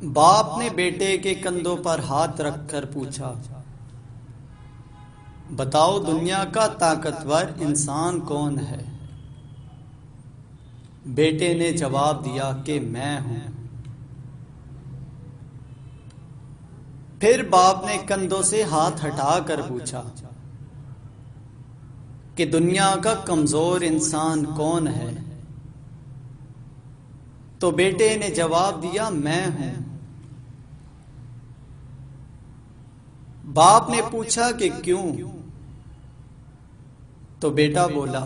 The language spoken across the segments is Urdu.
باپ نے بیٹے کے کندھوں پر ہاتھ رکھ کر پوچھا، بتاؤ دنیا کا طاقتور انسان کون ہے؟ بیٹے نے جواب دیا کہ میں ہوں۔ پھر باپ نے کندھوں سے ہاتھ ہٹا کر پوچھا کہ دنیا کا کمزور انسان کون ہے؟ تو بیٹے نے جواب دیا میں ہوں۔ باپ نے پوچھا کہ کیوں؟ تو بیٹا بولا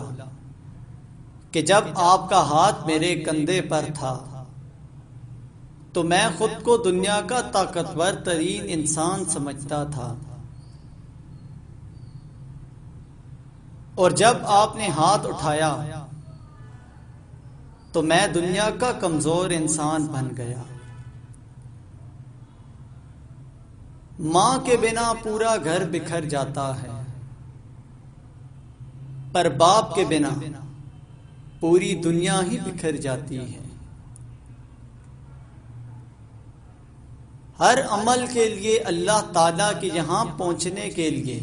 کہ جب آپ کا ہاتھ میرے کندھے پر تھا تو میں خود کو دنیا کا طاقتور ترین انسان سمجھتا تھا، اور جب آپ نے ہاتھ اٹھایا تو میں دنیا کا کمزور انسان بن گیا۔ ماں کے بنا پورا گھر بکھر جاتا ہے، پر باپ کے بنا پوری دنیا ہی بکھر جاتی ہے۔ ہر عمل کے لیے اللہ تعالیٰ کے یہاں پہنچنے کے لیے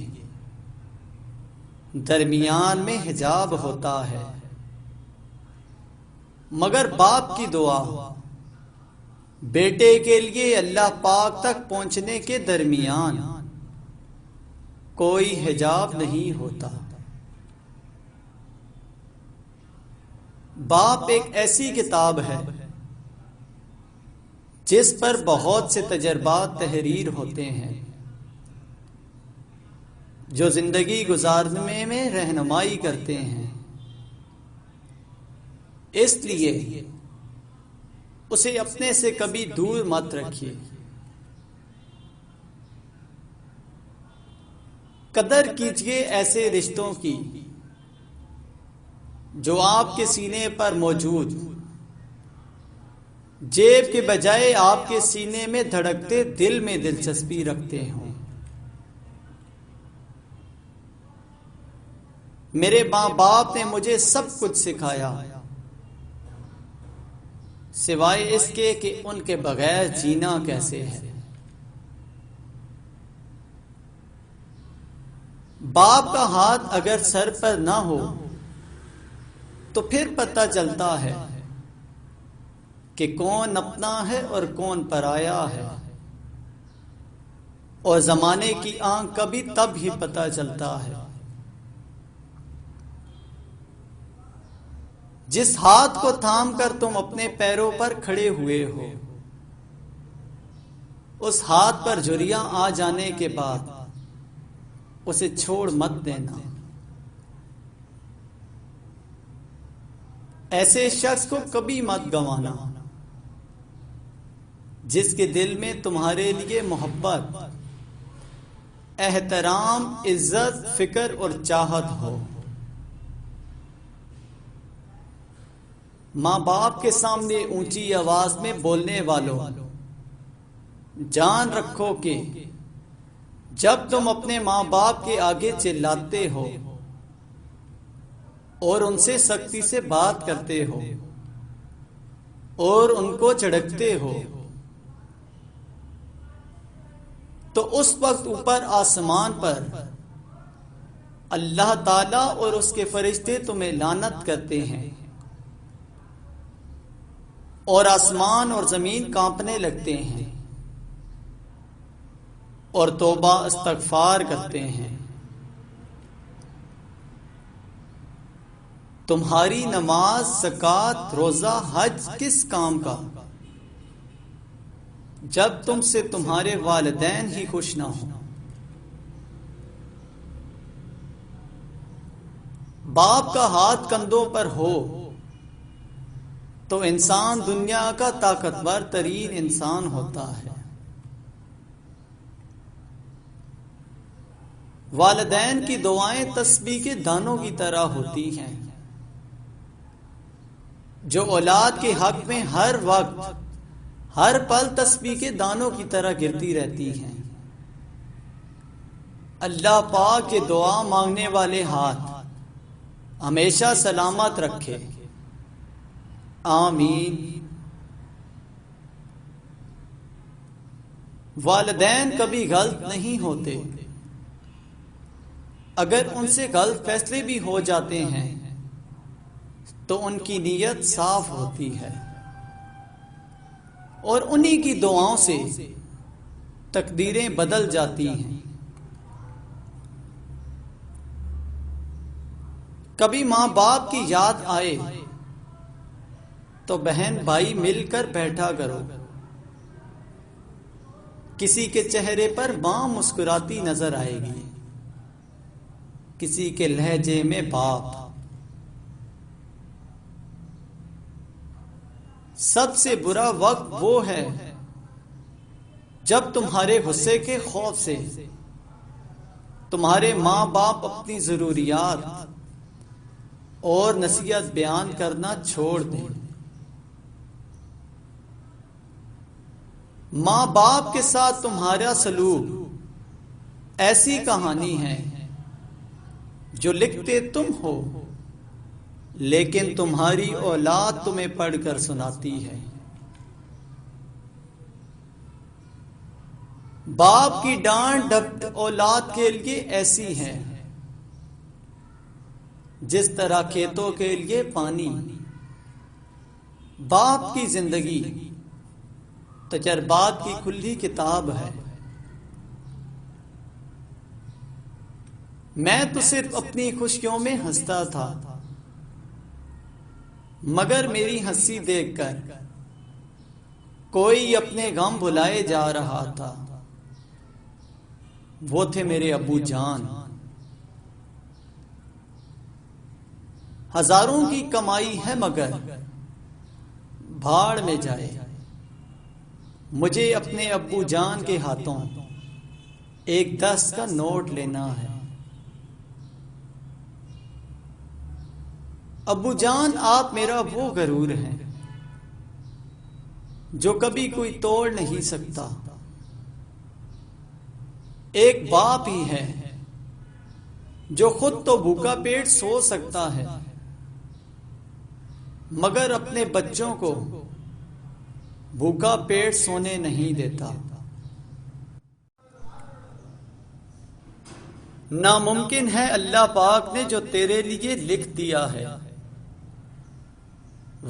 درمیان میں حجاب ہوتا ہے، مگر باپ کی دعا بیٹے کے لیے اللہ پاک تک پہنچنے کے درمیان کوئی حجاب نہیں ہوتا۔ باپ ایک ایسی کتاب ہے جس پر بہت سے تجربات تحریر ہوتے ہیں جو زندگی گزارنے میں رہنمائی کرتے ہیں، اس لیے اسے اپنے سے کبھی دور مت رکھیے۔ قدر کیجیے ایسے رشتوں کی جو آپ کے سینے پر موجود، جیب کے بجائے آپ کے سینے میں دھڑکتے دل میں دلچسپی رکھتے ہوں۔ میرے ماں باپ نے مجھے سب کچھ سکھایا سوائے اس کے کہ ان کے بغیر جینا کیسے ہے۔ باپ کا ہاتھ اگر سر پر نہ ہو تو پھر پتہ چلتا ہے کہ کون اپنا ہے اور کون پرایا ہے، اور زمانے کی آنکھ کا بھی تب ہی پتہ چلتا ہے۔ جس ہاتھ کو تھام کر تم اپنے پیروں پر کھڑے ہوئے ہو، اس ہاتھ پر جھریاں آ جانے کے بعد اسے چھوڑ مت دینا۔ ایسے شخص کو کبھی مت گنوانا جس کے دل میں تمہارے لیے محبت، احترام، عزت، فکر اور چاہت ہو۔ ماں باپ کے سامنے اونچی آواز میں بولنے والوں، جان رکھو کہ جب تم اپنے ماں باپ کے آگے چلاتے ہو اور ان سے سختی سے بات کرتے ہو اور ان کو جھڑکتے ہو تو اس وقت اوپر آسمان پر اللہ تعالیٰ اور اس کے فرشتے تمہیں لعنت کرتے ہیں، اور آسمان اور زمین کانپنے لگتے ہیں اور توبہ استغفار کرتے ہیں۔ تمہاری نماز، زکوٰۃ، روزہ، حج کس کام کا جب تم سے تمہارے والدین ہی خوش نہ ہوں۔ باپ کا ہاتھ کندھوں پر ہو تو انسان دنیا کا طاقتور ترین انسان ہوتا ہے۔ والدین کی دعائیں تسبیح کے دانوں کی طرح ہوتی ہیں جو اولاد کے حق میں ہر وقت، ہر پل تسبیح کے دانوں کی طرح گرتی رہتی ہیں۔ اللہ پاک کے دعا مانگنے والے ہاتھ ہمیشہ سلامت رکھے، آمین۔ والدین کبھی غلط نہیں ہوتے، اگر ان سے غلط فیصلے بھی ہو جاتے ہیں تو ان کی نیت صاف ہوتی ہے اور انہی کی دعاؤں سے تقدیریں بدل جاتی ہیں۔ کبھی ماں باپ کی یاد آئے تو بہن بھائی مل کر بیٹھا کرو، کسی کے چہرے پر ماں مسکراتی نظر آئے گی، کسی کے لہجے میں باپ۔ سب سے برا وقت وہ ہے جب تمہارے غصے کے خوف سے تمہارے ماں باپ اپنی ضروریات اور نصیحت بیان کرنا چھوڑ دیں۔ ماں باپ کے ساتھ تمہارا سلوک ایسی کہانی ہے جو لکھتے تم ہو لیکن تمہاری اولاد تمہیں پڑھ کر سناتی ہے۔ باپ کی ڈانٹ ڈپٹ اولاد کے لیے ایسی ہے جس طرح کھیتوں کے لیے پانی۔ باپ کی زندگی تجربات کی کھلی کتاب ہے۔ میں تو صرف اپنی خوشیوں میں ہنستا تھا، مگر میری ہنسی دیکھ کر کوئی اپنے غم بھلائے جا رہا تھا۔ وہ تھے میرے ابو جان۔ ہزاروں کی کمائی ہے مگر بھاڑ میں جائے، مجھے اپنے ابو جان کے ہاتھوں ایک 10 کا نوٹ لینا ہے۔ ابو جان آپ میرا وہ غرور ہے جو کبھی کوئی توڑ نہیں سکتا۔ ایک باپ ہی ہے جو خود تو بھوکا پیٹ سو سکتا ہے مگر اپنے بچوں کو بھوکا پیٹ سونے نہیں دیتا۔ ناممکن ہے اللہ پاک نے جو تیرے لیے لکھ دیا ہے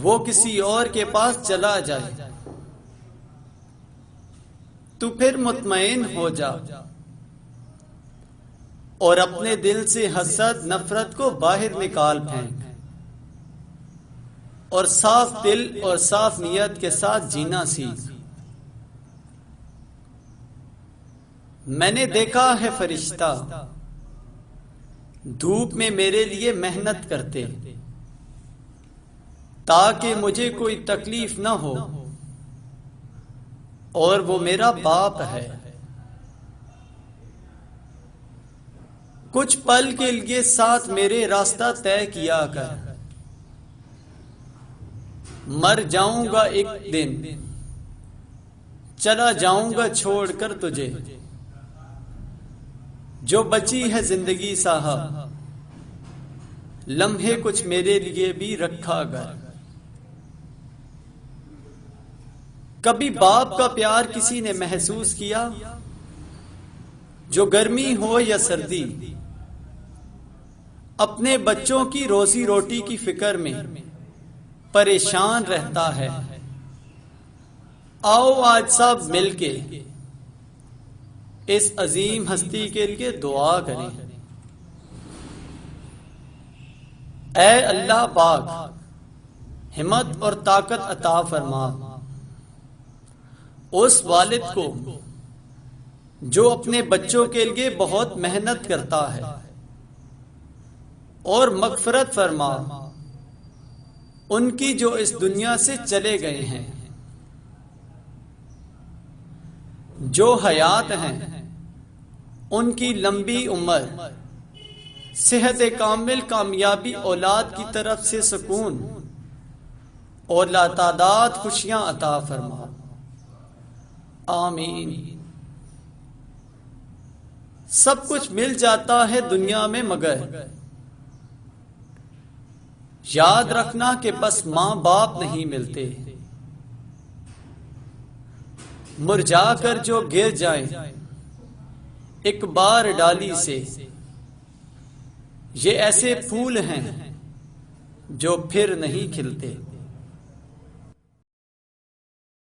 وہ کسی اور کے پاس چلا جائے، تو پھر مطمئن ہو جا اور اپنے دل سے حسد نفرت کو باہر نکال پھینک اور صاف دل اور صاف نیت کے ساتھ جینا سیکھ۔ میں نے دیکھا ہے فرشتہ دھوپ میں میرے لیے محنت کرتے تاکہ مجھے کوئی تکلیف نہ ہو، اور وہ میرا باپ ہے۔ کچھ پل کے لیے ساتھ میرے راستہ طے کیا کر، مر جاؤں گا ایک دن، چلا جاؤں گا چھوڑ کر تجھے، جو بچی ہے زندگی صاحب لمحے کچھ میرے لیے بھی رکھا کر۔ کبھی باپ کا پیار کسی نے محسوس کیا؟ جو گرمی ہو یا سردی اپنے بچوں کی روزی روٹی کی فکر میں پریشان رہتا ہے۔ آؤ آج سب مل کے اس عظیم ہستی کے لیے دعا کریں۔ اے اللہ پاک ہمت اور طاقت عطا فرما اس والد کو جو اپنے بچوں کے لیے بہت محنت کرتا ہے، اور مغفرت فرما ان کی جو اس دنیا سے چلے گئے ہیں۔ جو حیات ہیں ان کی لمبی عمر، صحت کامل، کامیابی، اولاد کی طرف سے سکون اور لاتعداد خوشیاں عطا فرما، آمین۔ سب کچھ مل جاتا ہے دنیا میں مگر یاد رکھنا کہ بس ماں باپ نہیں ملتے۔ مرجھا کر جو گر جائیں ایک بار ڈالی سے، یہ ایسے پھول ہیں جو پھر نہیں کھلتے۔